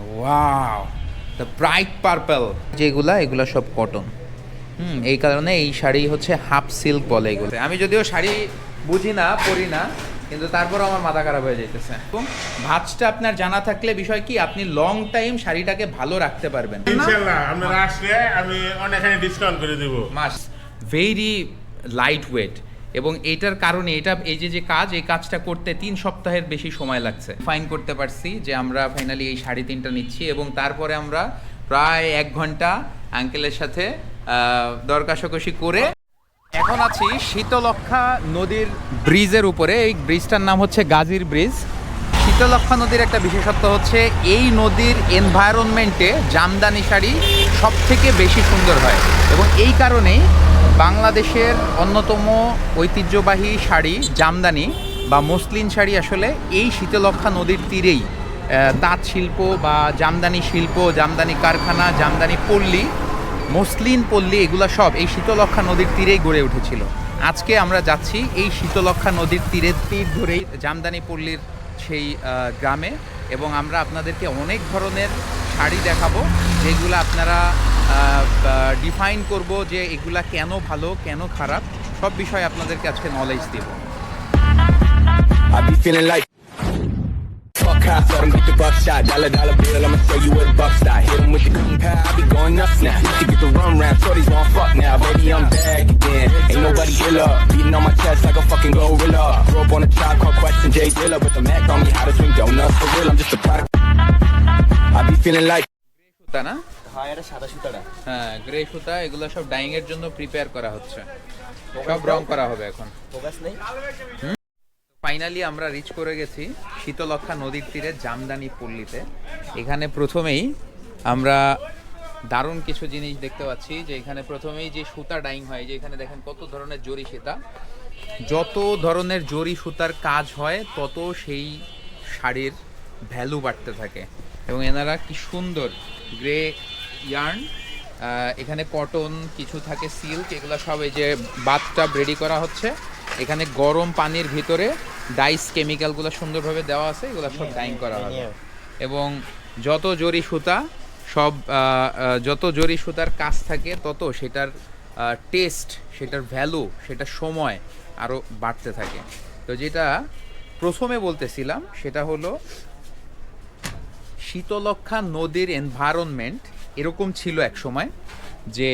Wow, the bright purple যেগুলা, এগুলা সব কটন। এই কারণে এই শাড়ি হচ্ছে হাফ সিল্ক বলে এগুলো। আমি যদিও শাড়ি বুঝি না, পরি না, কিন্তু তারপরও আমার মাথা খারাপ হয়ে যাইতেছে। এবং ভাঁজটা আপনার জানা থাকলে বিষয় কি, আপনি লং টাইম শাড়িটাকে ভালো রাখতে পারবেন। ইনশাআল্লাহ আপনারা আসলে আমি অনেকখানি ডিসকাউন্ট করে দেব। মাস ভেরি লাইট ওয়েট, এবং এটার কারণে এটা এই যে কাজ, এই কাজটা করতে 3 সপ্তাহের বেশি সময় লাগছে। ফাইন করতে পারছি যে আমরা ফাইনালি এই 3.5টা নিচ্ছি, এবং তারপরে আমরা প্রায় 1 ঘন্টা আঙ্কেলের সাথে দর কষাকষি করে এখন আছি শীতলক্ষ্যা নদীর ব্রিজের উপরে। এই ব্রিজটার নাম হচ্ছে গাজীর ব্রিজ। শীতলক্ষ্যা নদীর একটা বিশেষত্ব হচ্ছে এই নদীর এনভায়রনমেন্টে জামদানি শাড়ি সব থেকে বেশি সুন্দর হয়, এবং এই কারণেই বাংলাদেশের অন্যতম ঐতিহ্যবাহী শাড়ি জামদানি বা মসলিন শাড়ি আসলে এই শীতলক্ষ্যা নদীর তীরেই তাঁত শিল্প বা জামদানি শিল্প, জামদানি কারখানা, জামদানি পল্লী, মসলিন পল্লী, এগুলো সব এই শীতলক্ষ্যা নদীর তীরেই গড়ে উঠেছিল। আজকে আমরা যাচ্ছি এই শীতলক্ষ্যা নদীর তীর ধরেই জামদানি পল্লীর সেই গ্রামে, এবং আমরা আপনাদেরকে অনেক ধরনের শাড়ি দেখাবো যেগুলো আপনারা ডিফাইন করব যে এগুলা কেন ভালো কেন খারাপ, সব বিষয়ে আপনাদেরকে আজকে নলেজ দেব। I be feeling like fuck cops, let 'em get the buckshot. Dollar bill, I'ma show you where the buck stop. Hit 'em with the gun pad, I be going nuts now. To get the run round, shorties gon' fuck now. Baby, I'm back again. Ain't nobody iller. Beating on my chest like a fucking gorilla. Grew up on a tribe called Question J Dilla, with the Mac on me, how to swing donuts for real. I'm just a product. I be feeling like সুতা না? হ্যাঁ, এটা সাদা সুতাটা। হ্যাঁ, grey সুতা। এগুলো সব ডাইং এর জন্য প্রিপেয়ার করা হচ্ছে, সব রং করা হবে এখন। ফোকাস নেই। ফাইনালি আমরা রিচ করে গেছি শীতলক্ষ্যা নদীর তীরে জামদানি পল্লীতে। এখানে প্রথমেই আমরা দারুণ কিছু জিনিস দেখতে পাচ্ছি, যে এখানে প্রথমেই যে সুতা ডাইং হয়, যে এখানে দেখেন কত ধরনের জরি সুতা। যত ধরনের জরি সুতার কাজ হয় তত সেই শাড়ির ভ্যালু বাড়তে থাকে, এবং এনারা কি সুন্দর গ্রে ইয়ার্ন, এখানে কটন, কিছু থাকে সিল্ক, এগুলো সব এই যে বাথটাব রেডি করা হচ্ছে। এখানে গরম পানির ভিতরে ডাইস কেমিক্যালগুলো সুন্দরভাবে দেওয়া আছে, এগুলো সব ডাইং করা হবে। এবং যত জরি সুতা, সব যত জরি সুতার কাজ থাকে তত সেটার টেস্ট, সেটার ভ্যালু, সেটার সময় আরও বাড়তে থাকে। তো যেটা প্রথমে বলতেছিলাম সেটা হলো শীতলক্ষ্যা নদীর এনভায়রনমেন্ট এরকম ছিল এক সময়, যে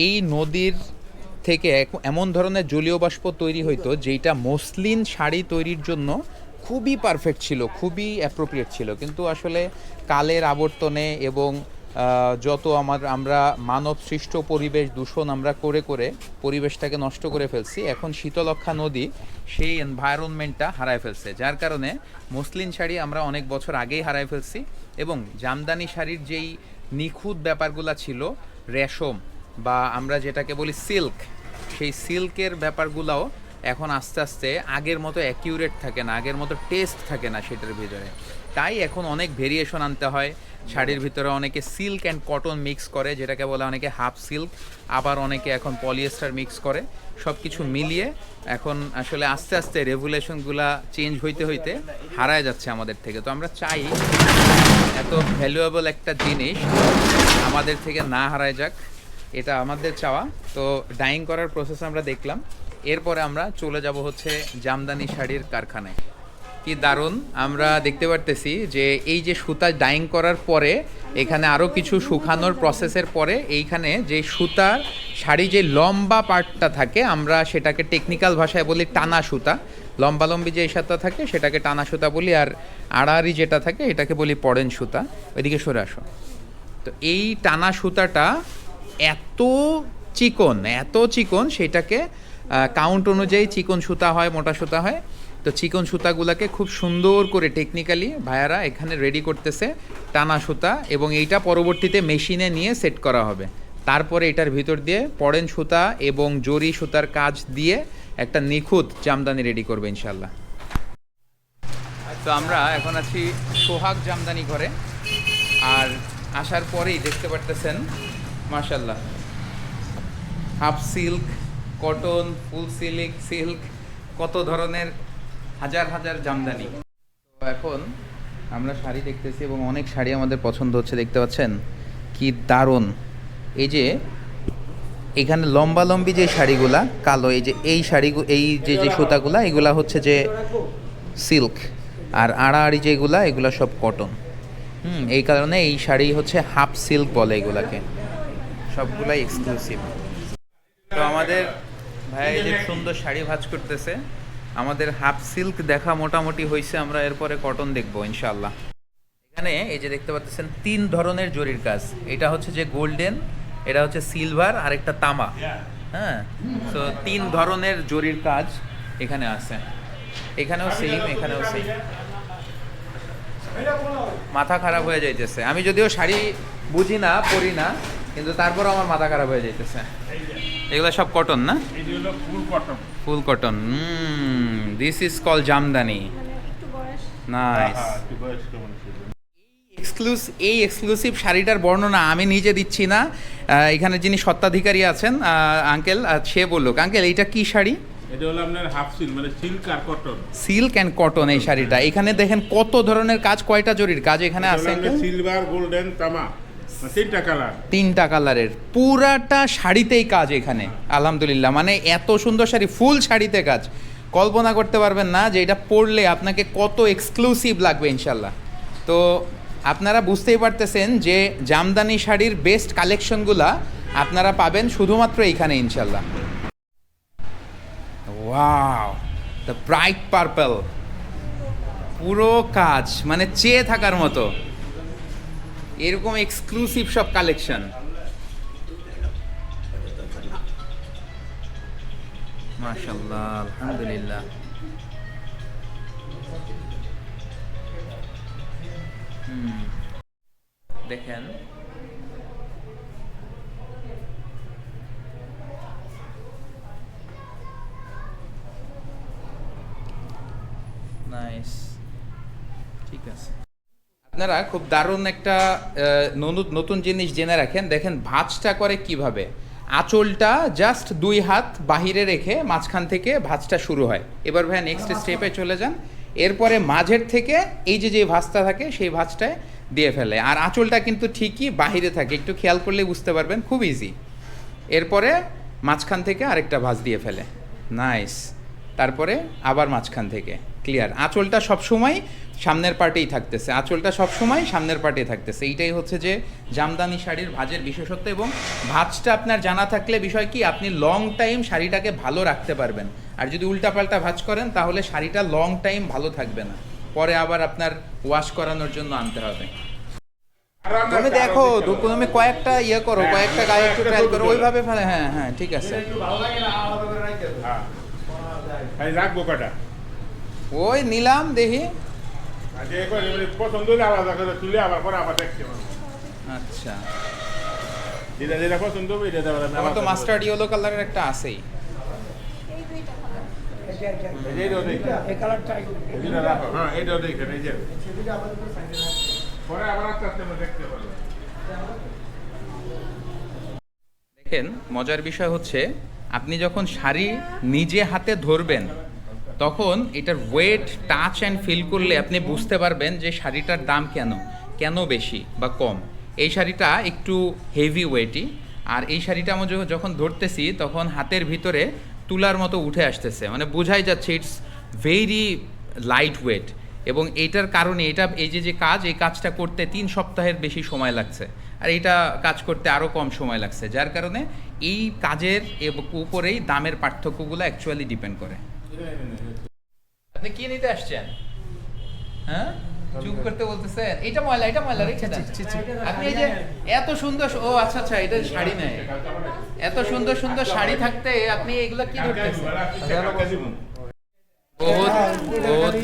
এই নদীর থেকে এমন ধরনের জলীয় বাষ্প তৈরি হইতো যেটা মসলিন শাড়ি তৈরির জন্য খুবই পারফেক্ট ছিল, খুবই অ্যাপ্রোপ্রিয়েট ছিল। কিন্তু আসলে কালের আবর্তনে এবং যত আমরা মানব সৃষ্ট পরিবেশ দূষণ আমরা করে করে পরিবেশটাকে নষ্ট করে ফেলছি, এখন শীতলক্ষ্যা নদী সেই এনভায়রনমেন্টটা হারায় ফেলছে, যার কারণে মসলিন শাড়ি আমরা অনেক বছর আগেই হারায় ফেলছি। এবং জামদানি শাড়ির যেই নিখুঁত ব্যাপারগুলো ছিল, রেশম বা আমরা যেটাকে বলি সিল্ক, সেই সিল্কের ব্যাপারগুলোও এখন আস্তে আস্তে আগের মতো অ্যাকিউরেট থাকে না, আগের মতো টেস্ট থাকে না সেটার ভিতরে। তাই এখন অনেক ভেরিয়েশন আনতে হয় শাড়ির ভিতরে। অনেকে সিল্ক অ্যান্ড কটন মিক্স করে, যেটাকে বলে অনেকে হাফ সিল্ক, আবার অনেকে এখন পলিয়েস্টার মিক্স করে। সব কিছু মিলিয়ে এখন আসলে আস্তে আস্তে রেগুলেশনগুলা চেঞ্জ হইতে হইতে হারায় যাচ্ছে আমাদের থেকে। তো আমরা চাই এত ভ্যালুয়েবল একটা জিনিস আমাদের থেকে না হারায় যাক, এটা আমাদের চাওয়া। তো ডাইং করার প্রসেস আমরা দেখলাম, এরপরে আমরা চলে যাব হচ্ছে জামদানি শাড়ির কারখানায়। কি দারুণ আমরা দেখতে পারতেছি যে এই যে সুতা ডাইং করার পরে এখানে আরও কিছু শুকানোর প্রসেসের পরে এইখানে যে সুতার শাড়ি যে লম্বা পার্টটা থাকে, আমরা সেটাকে টেকনিক্যাল ভাষায় বলি টানা সুতা। লম্বালম্বি যে সুতা থাকে সেটাকে টানা সুতা বলি, আর আড়াআড়ি যেটা থাকে এটাকে বলি পড়েন সুতা। ওইদিকে সরে আসো। তো এই টানা সুতাটা এত চিকন সেটাকে কাউন্ট অনুযায়ী চিকন সুতা হয়, মোটা সুতা হয়। তো চিকন সুতাগুলোকে খুব সুন্দর করে টেকনিক্যালি ভাইয়ারা এখানে রেডি করতেছে টানা সুতা, এবং এইটা পরবর্তীতে মেশিনে নিয়ে সেট করা হবে। তারপরে এটার ভিতর দিয়ে পড়েন সুতা এবং জরি সুতার কাজ দিয়ে একটা নিখুঁত জামদানি রেডি করবে ইনশাল্লাহ। তো আমরা এখন আছি সোহাগ জামদানি ঘরে, আর আসার পরেই দেখতে পারতেছেন মাশাল্লাহ হাফ সিল্ক, কটন, ফুল সিল্ক, কত ধরনের হাজার হাজার জামদানি। তো এখন আমরা শাড়ি দেখতেছি এবং অনেক শাড়ি আমাদের পছন্দ হচ্ছে, দেখতে পাচ্ছেন কি দারুণ। এই যে এখানে লম্বা লম্বি যে শাড়িগুলা কালো, এই শাড়ি এই যে সুতাগুলা এগুলা হচ্ছে যে সিল্ক, আর আড়াআড়ি যেগুলা এগুলা সব কটন। এই কারণে এই শাড়ি হচ্ছে হাফ সিল্ক বলে এগুলাকে, সবগুলাই এক্সক্লুসিভ। তো আমাদের ভাই যে সুন্দর শাড়ি ভাঁজ করতেছে, আমাদের হাফ সিল্ক দেখা মোটামুটি হয়েছে, আমরা এরপরে কটন দেখবো ইনশাআল্লাহ। এখানে এই যে দেখতে পাচ্ছেন 3 ধরনের জরির কাজ, এটা হচ্ছে যে গোল্ডেন, এটা হচ্ছে সিলভার আর একটা তামা। হ্যাঁ, তো 3 ধরনের জরির কাজ এখানে আছে, এখানেও সেম, এখানেও সেম। মাথা খারাপ হয়ে যাইতেছে, আমি যদিও শাড়ি বুঝি না, পরি না, কিন্তু তারপর আমার মাথা খারাপ হয়ে যাইতেছে। এগুলো সব কটন না? এই হলো ফুল cotton. Full cotton. This is call Jamdani. Nice. এই এক্সক্লুসিভ শাড়িটার বর্ণনা আমি নিজে দিচ্ছি না, এখানে যিনি স্বত্বাধিকারী আছেন আঙ্কেল, সে বলুক। আঙ্কেল, এইটা কি শাড়ি? এটা হলো আপনার হাফ সিল্ক, মানে সিল্ক আর কটন। সিল্ক অ্যান্ড কটন এই শাড়িটা। এখানে দেখেন কত ধরনের কাজ, কয়টা জরির কাজ এখানে আছে আঙ্কেল? সিলভার, গোল্ডেন, তামা, 3টা কালার। 3টা কালারের পুরাটা শাড়িতেই কাজ এখানে, আলহামদুলিল্লাহ। মানে এত সুন্দর শাড়ি, ফুল শাড়িতে কাজ, কল্পনা করতে পারবেন না যে এটা পরলে আপনাকে কত এক্সক্লুসিভ লাগবে ইনশাল্লাহ। তো আপনারা বুঝতেই পারতেছেন যে জামদানি শাড়ির বেস্ট কালেকশনগুলা আপনারা পাবেন শুধুমাত্র এইখানে ইনশাল্লাহ। ওয়াও, দ্য ব্রাইট পার্পল, পুরো কাজ মানে চেয়ে থাকার মতো, এরকম এক্সক্লুসিভ সব কালেকশন। মাশাআল্লাহ, আলহামদুলিল্লাহ। দেখেন নাইস, ঠিক আছে। আপনারা খুব দারুণ একটা নতুন জিনিস জেনে রাখেন। দেখেন ভাঁজটা করে কিভাবে, আঁচলটা জাস্ট 2 হাত বাহিরে রেখে মাঝখান থেকে ভাঁজটা শুরু হয়। এবার ভাই নেক্সট স্টেপে চলে যান। এরপরে মাঝের থেকে এই যে ভাঁজটা থাকে সেই ভাঁজটায় দিয়ে ফেলে, আর আঁচলটা কিন্তু ঠিকই বাহিরে থাকে, একটু খেয়াল করলে বুঝতে পারবেন, খুব ইজি। এরপরে মাঝখান থেকে আরেকটা ভাঁজ দিয়ে ফেলে, নাইস। তারপরে আবার মাঝখান থেকে, ক্লিয়ার। আঁচলটা সবসময় সামনের পার্টেই থাকতেছে, আঁচলটা সবসময় সামনের পার্টেই থাকতেছে। এইটাই হচ্ছে যে জামদানি শাড়ির ভাঁজের বিশেষত্ব। এবং ভাঁজটা আপনার জানা থাকলে বিষয় কি, আপনি লং টাইম শাড়িটাকে ভালো রাখতে পারবেন। আর যদি উল্টাপাল্টা ভাঁজ করেন তাহলে শাড়িটা লং টাইম ভালো থাকবে না, পরে আবার আপনার ওয়াশ করানোর জন্য আনতে হবে। তুমি দেখো, তুমি কয়েকটা করো, কয়েকটা গায়ে একটু ট্রাই করো, ওইভাবে ফেলে। হ্যাঁ হ্যাঁ, ঠিক আছে। রাখবো কটা, ওই নিলাম, দেখি। পছন্দ হলে আলাদা করে তুলে আবার পরে আবার দেখতে পারবো। আচ্ছা, যেটা পছন্দ হবে এটা দেওয়া যাবে। আমার তো মাস্টার্ড ইয়েলো কালারের একটা আছেই। দেখেন মজার বিষয় হচ্ছে, আপনি যখন শাড়ি নিজে হাতে ধরবেন তখন এটার ওয়েট, টাচ অ্যান্ড ফিল করলে আপনি বুঝতে পারবেন যে শাড়িটার দাম কেন বেশি বা কম। এই শাড়িটা একটু হেভি ওয়েটই, আর এই শাড়িটা আমি যখন ধরতেছি তখন হাতের ভিতরে তুলার মতো উঠে আসতেছে, মানে বোঝাই যাচ্ছে ইটস ভেরি লাইট ওয়েট। এবং এইটার কারণে এই যে কাজ, এই কাজটা করতে 3 সপ্তাহের বেশি সময় লাগছে, আর এইটা কাজ করতে আরও কম সময় লাগছে, যার কারণে এই কাজের উপরেই দামের পার্থক্যগুলো অ্যাকচুয়ালি ডিপেন্ড করে। আপনি কি নিতে আসছেন? হ্যাঁ, চুপ করতে বলতেছেন। এটা ময়লা রেখে দেন। আপনি এই যে এত সুন্দর, ও আচ্ছা আচ্ছা, এটা শাড়ি নেই, এত সুন্দর সুন্দর শাড়ি থাকতে আপনি এগুলা কি ধরতেছেন?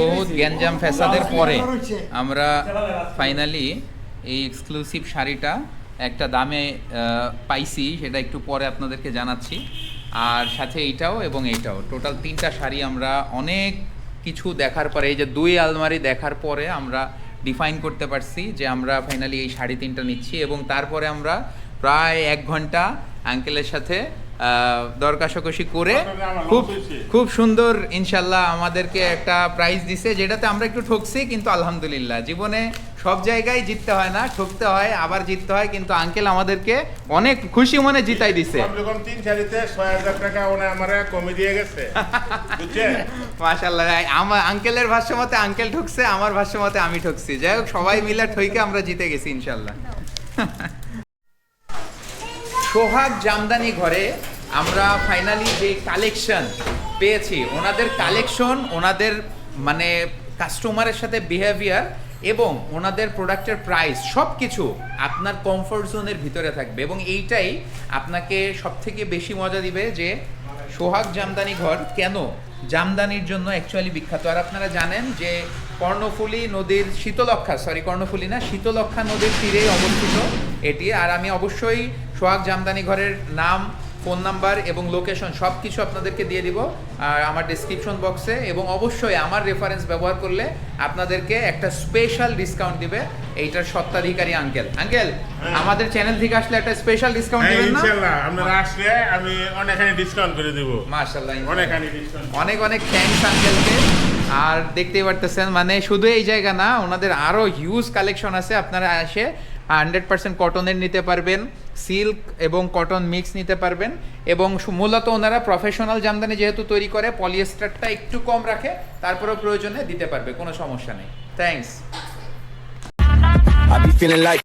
বহুত গ্যাঞ্জাম ফ্যাসাদের পরে আমরা ফাইনালি এই এক্সক্লুসিভ শাড়িটা একটা দামে পাইছি, সেটা একটু পরে আপনাদেরকে জানাচ্ছি। আর সাথে এইটাও এবং এইটাও, টোটাল 3টা শাড়ি আমরা অনেক কিছু দেখার পরে, এই যে 2 আলমারি দেখার পরে আমরা ডিফাইন করতে পারছি যে আমরা ফাইনালি এই শাড়ি 3টা নিচ্ছি। এবং তারপরে আমরা প্রায় 1 ঘন্টা আঙ্কেলের সাথে দর কষাকষি করে কতটা আমার খুব লস হয়েছে? খুব সুন্দর ইনশাল্লাহ আমাদেরকে একটা প্রাইজ দিছে, যেটাতে আমরা একটু ঠকছি, কিন্তু আলহামদুলিল্লাহ জীবনে সব জায়গায় জিততে হয় না, ঠকতে হয়, আবার জিততে হয়, কিন্তু আঙ্কেল আমাদেরকে অনেক খুশি মনে জিতাই দিছে। কম যখন 3 শাড়িতে 6000 টাকা ওনে আমারে কমে দিয়ে গেছে বুঝছেন? মাশাআল্লাহ, আমার আঙ্কেলের ভাষ্য মতে আঙ্কেল ঠকছে, আমার ভাষ্য মতে আমি ঠকছি। যাই হোক, সবাই মিলে ঠইকে আমরা জিতে গেছি ইনশাল্লাহ। সোহাগ জামদানি ঘরে আমরা ফাইনালি যে কালেকশন পেয়েছি, ওনাদের কালেকশন, ওনাদের মানে কাস্টমারের সাথে বিহেভিয়ার এবং ওনাদের প্রোডাক্টের প্রাইস সব কিছু আপনার কমফোর্ট জোনের ভিতরে থাকবে, এবং এইটাই আপনাকে সবথেকে বেশি মজা দিবে যে সোহাগ জামদানি ঘর কেন জামদানির জন্য অ্যাকচুয়ালি বিখ্যাত। আর আপনারা জানেন যে কর্ণফুলী নদীর শীতলক্ষা নদীর তীরেই অবস্থিত এটি। আর আমি অবশ্যই সোহাগ জামদানি ঘরের নাম, ফোন নাম্বার এবং লোকেশন সব কিছু আপনাদেরকে দিয়ে দিব আর আমার ডেসক্রিপশন বক্সে, এবং অবশ্যই আমার রেফারেন্স ব্যবহার করলে আপনাদেরকে একটা স্পেশাল ডিসকাউন্ট দিবে এইটার স্বত্বাধিকারী আঙ্কেল। আমাদের চ্যানেল থেকে আসলে একটা স্পেশাল ডিসকাউন্ট হ্যাঁ, দিবেন না? ইনশাআল্লাহ আপনারা আসলে আমি অনেকখানি ডিসকাউন্ট করে দেব। মাশাআল্লাহ, অনেকখানি ডিসকাউন্ট। অনেক অনেক থ্যাঙ্কস আঙ্কেলকে। আর দেখতেই পারতেছেন মানে শুধু এই জায়গা না, ওনাদের আরও হিউজ কালেকশন আছে। আপনারা এসে 100% কটনের নিতে পারবেন, সিল্ক এবং কটন মিক্স নিতে পারবেন, এবং মূলত ওনারা প্রফেশনাল জামদানি যেহেতু তৈরি করে, পলিয়েস্টারটা একটু কম রাখে, তারপরেও প্রয়োজনে দিতে পারবে, কোনো সমস্যা নেই। Thanks. I be feeling like